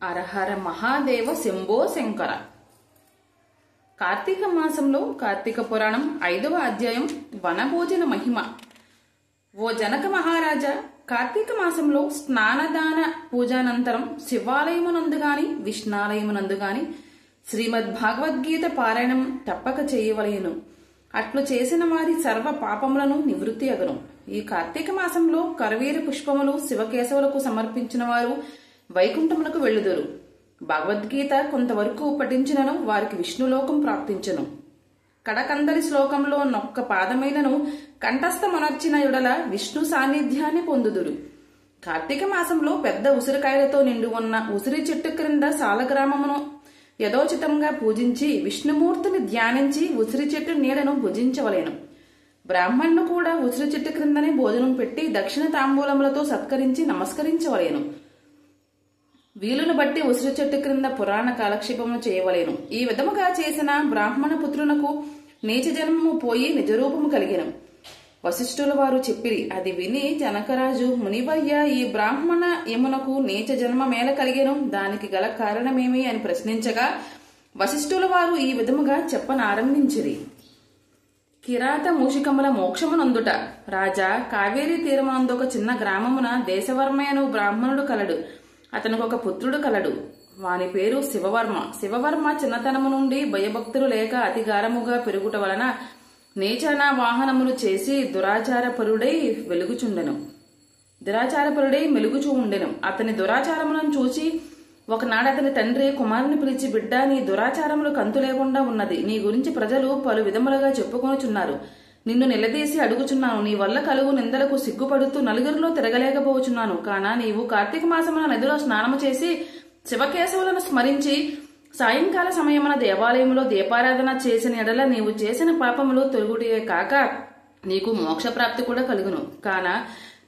హరహర మహాదేవ శంభో శంకర. కార్తీక మాసంలో కార్తీక పురాణం 5వ అధ్యాయం వనభోజన మహిమ. ఓ జనక మహారాజా, కార్తీక మాసంలో స్నానదాన పూజానంతరం శివాలయమునందు గాని విష్ణాలయమునందు గాని శ్రీమద్ భగవద్గీత పారాయణం తప్పక చేయవలెను. అట్లు చేసిన వారి సర్వ పాపములను నివృత్తి అగును. ఈ కార్తీక మాసంలో కరవీర పుష్పములు శివకేశవులకు సమర్పించిన వారు వైకుంఠములకు వెళ్ళుదురు. భగవద్గీత కొంతవరకు పఠించినను వారికి విష్ణులోకం ప్రాప్తించను. కడకందరి శ్లోకంలో నొక్క పాదమైనను కంఠస్థమునర్చిన యుడల విష్ణు సాన్నిధ్యాన్ని పొందుదురు. కార్తీక మాసంలో పెద్ద ఉసిరికాయలతో నిండి ఉన్న ఉసిరి చెట్టు క్రింద సాలగ్రామమును యథోచితంగా పూజించి విష్ణుమూర్తిని ధ్యానించి ఉసిరి చెట్టు నీడను భుజించవలేను. బ్రాహ్మణును కూడా ఉసిరి చెట్టు క్రిందనే భోజనం పెట్టి దక్షిణ తాంబూలములతో సత్కరించి నమస్కరించవలేను. వీలును బట్టి ఉసిరి చెట్టు క్రింద పురాణ కాలక్షేపమును చేయవలేను. ఈ విధముగా చేసిన బ్రాహ్మణ పుత్రునకు నీచ జన్మము పోయి నిజరూపము కలిగెను. వశిష్ఠుల వారు చెప్పిరి. అది విని జనకరాజు, మునివర్య, ఈ బ్రాహ్మణ యమునకు నీచ జన్మ మేల కలిగెను, దానికి గల కారణమేమి అని ప్రశ్నించగా వశిష్ఠుల వారు ఈ విధముగా చెప్పనారంభించిరి. కిరాత మూషికముల మోక్షమునందుట. రాజా, కావేరీ తీరమునందు ఒక చిన్న గ్రామమున దేశవర్మ అను బ్రాహ్మణుడు కలడు. అతనికి ఒక పుత్రుడు కలడు. వాని పేరు శివవర్మ. శివవర్మ చిన్నతనము నుండి భయభక్తులు లేక అతిగారముగా పెరుగుట వలన నీచన వాహనములు చేసి దురాచారపరుడై మెలుగుచూ ఉండెను. అతని దురాచారములను చూసి ఒకనాడు అతని తండ్రి కుమారుని పిలిచి, బిడ్డ, నీ దురాచారములు కంతు లేకుండా ఉన్నది. నీ గురించి ప్రజలు పలు విధములుగా చెప్పుకొనుచున్నారు. నిన్ను నిలదీసి అడుగుచున్నాను. నీ వల్ల కలుగు నిందలకు సిగ్గుపడుతూ నలుగురిలో తిరగలేకపోవచున్నాను. కానా నీవు కార్తీక మాసమున నదిలో స్నానము చేసి శివకేశవులను స్మరించి సాయంకాల సమయమున దేవాలయంలో దీపారాధన చేసిన ఎడల నీవు చేసిన పాపములు తొలగుటే కాక నీకు మోక్షప్రాప్తి కూడా కలుగును. కాన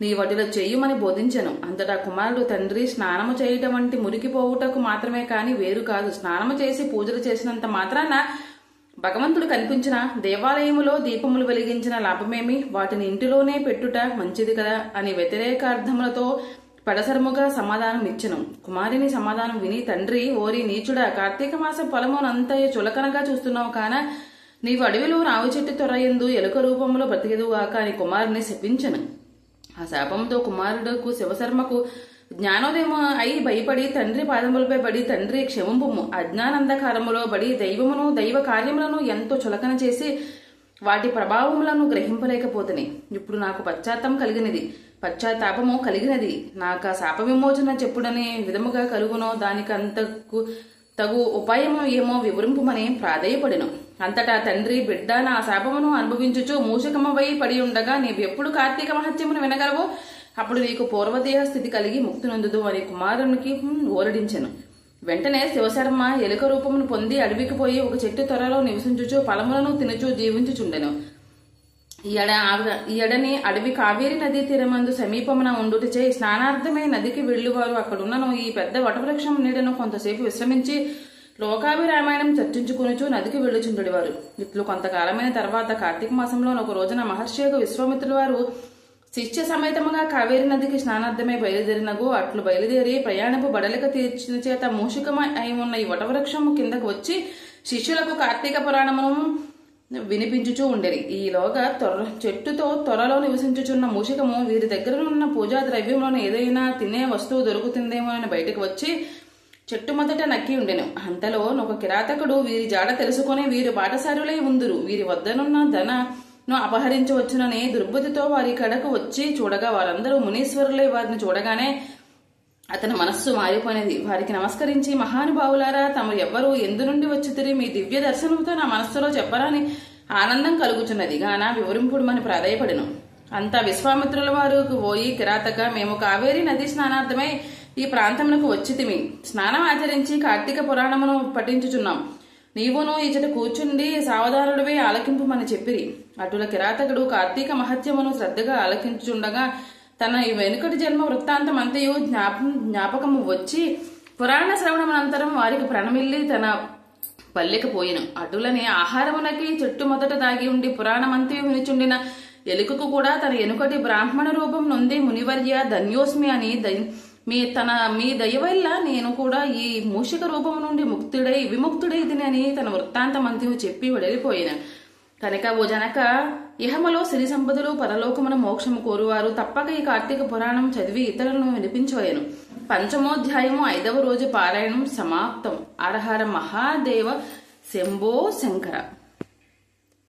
నీ వటిలో చెయ్యుమని బోధించెను. అంతటా కుమారుడు, తండ్రి, స్నానము చేయటం వంటి మురికిపోవుటకు మాత్రమే కాని వేరు కాదు. స్నానము చేసి పూజలు చేసినంత మాత్రాన భగవంతుడు కనిపించిన దేవాలయములో దీపములు వెలిగించిన లాభమేమి? వాటిని ఇంటిలోనే పెట్టుట మంచిది కదా అని వ్యతిరేకార్థములతో పడసరముగా సమాధానం ఇచ్చెను. కుమారుని సమాధానం విని తండ్రి, ఓరి నీచుడా, కార్తీక మాసం ఫలమునంతయు చులకనగా చూస్తున్నావు కాన నీవు అడవిలో రావి చెట్టు తొరయందు ఎలుక రూపంలో బ్రతికెదుగాక అని కుమారుని శపించెను. ఆ శాపంతో కుమారుడుకు శివశర్మకు జ్ఞానోదయం అయి భయపడి తండ్రి పాదములపై పడి, తండ్రి క్షమంపుము, అజ్ఞానందకారములో పడి దైవమును దైవ కార్యములను ఎంతో చులకన చేసి వాటి ప్రభావములను గ్రహింపలేకపోతుని. ఇప్పుడు నాకు పశ్చాత్తాపము కలిగినది. నాకు ఆ శాప విమోచన చెప్పుడనే విధముగా కలుగునో దానికంతకు తగు ఉపాయము ఏమో వివరింపుమని ప్రాధేయపడెను. అంతటా తండ్రి, బిడ్డ, నా శాపమును అనుభవించుచు మూషకమవై పడి ఉండగా నీవెప్పుడు కార్తీక మహత్యమును వినగలవో అప్పుడు నీకు పూర్వదేహ స్థితి కలిగి ముక్తి నొందుదు అని కుమారునికి ఓరడించెను. వెంటనే శివశర్మ ఎలుక రూపమును పొంది అడవికి పోయి ఒక చెట్టు త్వరలో నివసించుచు ఫలములను తినుచు జీవించుచుండెను. ఈ ఎడని అడవి కావేరీ నదీ తీరమందు సమీపమున ఉండుటచే స్నానార్థమై నదికి వెళ్లువారు అక్కడున్నను ఈ పెద్ద వటవృక్షం నీడను కొంతసేపు విశ్రమించి లోకాభిరామాయణం చర్చించుకునుచు నదికి వెళ్లుచుండేవారు. ఇట్లు కొంతకాలమైన తర్వాత కార్తీక మాసంలో ఒక రోజున మహర్షి విశ్వామిత్రుల వారు శిష్య సమేతముగా కావేరీ నదికి స్నానార్థమై బయలుదేరినగు. అట్లు బయలుదేరి ప్రయాణపు బడలిక తీర్చిన చేత మూషికమై అయి ఉన్న ఈ వటవృక్షము కిందకు వచ్చి శిష్యులకు కార్తీక పురాణమును వినిపించుచూ ఉండేది. ఈలోగా చెట్టుతో త్వరలో నివసించుచున్న మూషికము వీరి దగ్గర ఉన్న పూజా ద్రవ్యములను ఏదైనా తినే వస్తువు దొరుకుతుందేమో అని బయటకు వచ్చి చెట్టు మొదట నక్కి ఉండెను. అంతలో ఒక కిరాతకుడు వీరి జాడ తెలుసుకుని వీరు బాటసారులై ఉందురు, వీరి వద్దనున్న ధనను అపహరించవచ్చునని దుర్బుద్ధితో వారి కడకు వచ్చి చూడగా వారందరూ మునీశ్వరులై వారిని చూడగానే అతని మనస్సు మారిపోయినది. వారికి నమస్కరించి, మహానుభావులారా, తమరు ఎవ్వరూ, ఎందు నుండి వచ్చితిరి? మీ దివ్య దర్శనంతో నా మనస్సులో చెప్పరాని ఆనందం కలుగుచున్నది గాన వివరింపుడుమని ప్రాధేయపడెను. అంతా విశ్వామిత్రుల వారు, ఓయి కిరాతక, మేము కావేరీ నది స్నానార్థమై ఈ ప్రాంతమునకు వచ్చితిమి. స్నానం ఆచరించి కార్తీక పురాణమును పఠించుచున్నాం. నీవును ఇచ్చట కూర్చుండి సావధానుడివై ఆలకింపుమని చెప్పిరి. అటుల కిరాతకుడు కార్తీక మహత్యమును శ్రద్ధగా ఆలకించుచుండగా తన వెనుకటి జన్మ వృత్తాంతం అంతయు జ్ఞాపకము వచ్చి పురాణ శ్రవణమనంతరం వారికి ప్రణమిల్లి తన పల్లెకపోయిను. అటులనే ఆహారమునకి చెట్టు మొదట దాగి ఉండి పురాణమంతయు వినిచుండిన ఎలుకకు కూడా తన ఎనుకటి బ్రాహ్మణ రూపం నొంది, మునివర్య, ధన్యోస్మి అని మీ దయ వల్ల నేను కూడా ఈ మూషిక రూపం నుండి విముక్తుడై తినని తన వృత్తాంతమంతివు చెప్పి వెడలిపోయిన కనుక ఓ జనక, ఇహములో సిరి సంపదలు పరలోకమున మోక్షము కోరువారు తప్పక ఈ కార్తీక పురాణం చదివి ఇతరులను వినిపించవలెను. పంచమోధ్యాయము 5వ రోజు పారాయణం సమాప్తం. హర హర మహాదేవ శంభో శంకర.